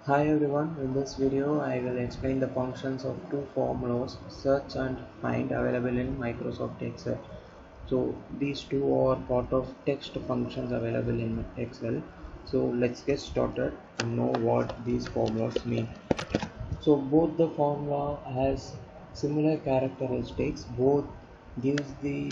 Hi everyone, in this video I will explain the functions of two formulas search and find available in Microsoft Excel. So these two are part of text functions available in Excel. So let's get started and know what these formulas mean. So both the formula has similar characteristics, both gives the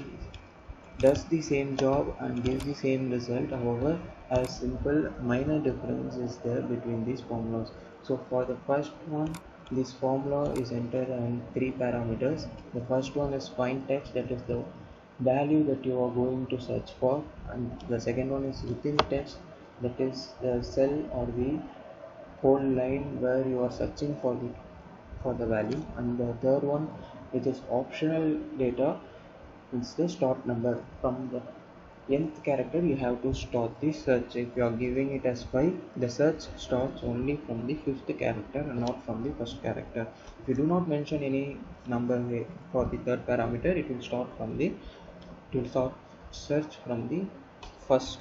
does the same job and gives the same result. However, a simple minor difference is there between these formulas. So for the first one, this formula is entered in three parameters. The first one is find text, that is the value that you are going to search for, and the second one is within text, that is the cell or the whole line where you are searching for the value, and the third one, which is optional data, it's the start number. From the nth character you have to start the search. If you are giving it as 5, the search starts only from the fifth character and not from the first character. If you do not mention any number for the third parameter, it will start search from the first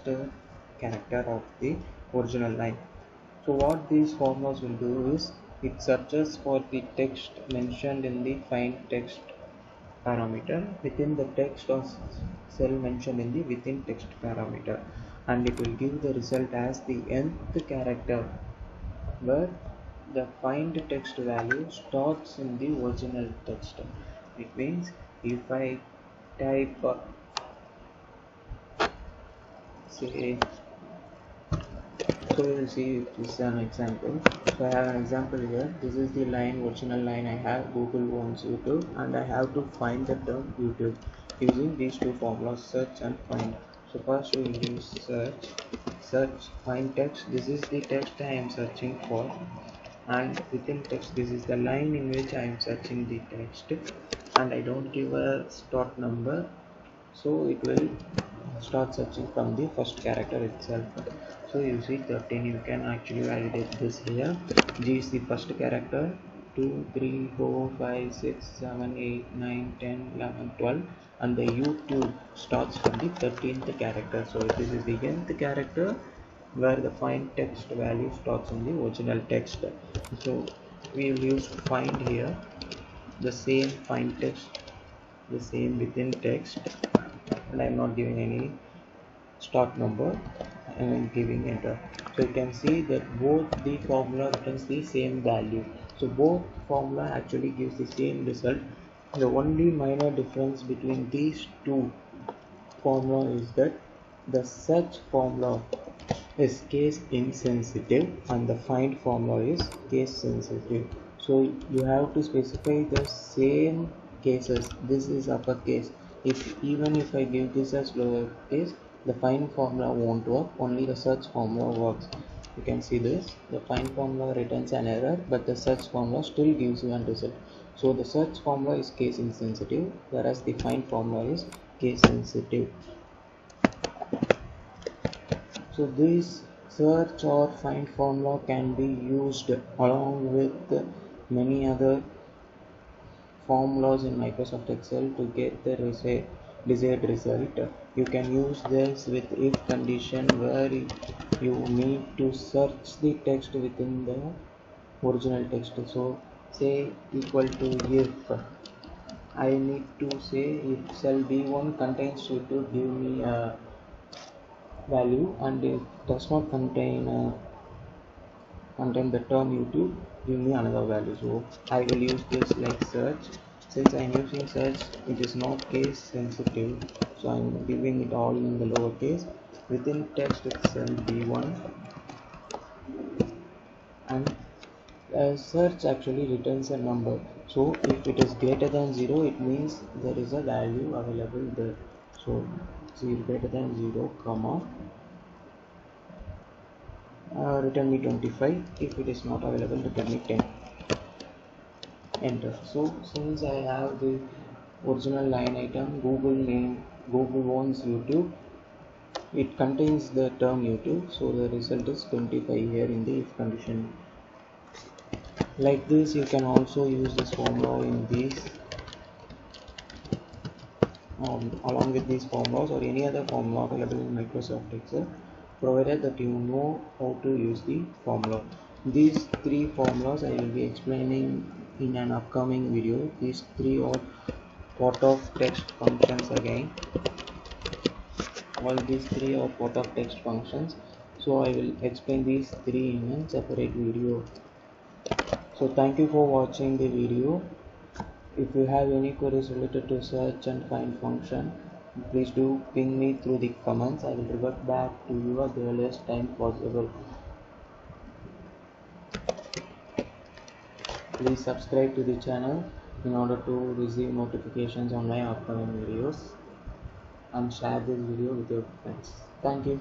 character of the original line. So what these formulas will do is it searches for the text mentioned in the find text parameter within the text or cell mentioned in the within text parameter, and it will give the result as the nth character where the find text value starts in the original text. It means if I type say, so we will see this is an example. So I have an example here. This is the line, original line I have, Google wants YouTube, and I have to find the term YouTube using these two formulas, search and find. So first we will use search, find text. This is the text I am searching for, and within text this is the line in which I am searching the text, and I don't give a start number, so it will start searching from the first character itself. So you see 13, you can actually validate this here. G is the first character, 2, 3, 4, 5, 6, 7, 8, 9, 10, 11, 12, and the YouTube starts from the 13th character. So this is the nth character where the find text value starts in the original text. So we will use find here, the same find text, the same within text, and I am not giving any start number, and I'm giving enter. So you can see that both the formula returns the same value. So both formula actually gives the same result. The only minor difference between these two formula is that the search formula is case insensitive and the find formula is case sensitive. So you have to specify the same cases. This is uppercase. If even if I give this as lowercase, the find formula won't work, only the search formula works. You can see this, the find formula returns an error, but the search formula still gives you a result. So the search formula is case insensitive, whereas the find formula is case sensitive. So this search or find formula can be used along with many other formulas in Microsoft Excel to get the desired result. You can use this with if condition, where you need to search the text within the original text. So say equal to if I need to say if cell B1 contains to give me a value, and it does not contain the term YouTube, give me another value. So I will use this like search. Since I am using search, it is not case sensitive, so I am giving it all in the lowercase. Within text itself B1, and search actually returns a number. So if it is greater than 0, it means there is a value available there. So 0 greater than 0 comma return me 25. If it is not available, return me 10. Enter. So since I have the original line item, Google name, Google wants YouTube, it contains the term YouTube, so the result is 25 here in the if condition. Like this, you can also use this formula in these along with these formulas or any other formula available in Microsoft Excel, provided that you know how to use the formula. These three formulas I will be explaining in an upcoming video. These three are part of text functions again. All these three are part of text functions. So I will explain these three in a separate video. So thank you for watching the video. If you have any queries related to search and find function, please do ping me through the comments. I will revert back to you at the earliest time possible. Please subscribe to the channel in order to receive notifications on my upcoming videos, and share this video with your friends. Thank you.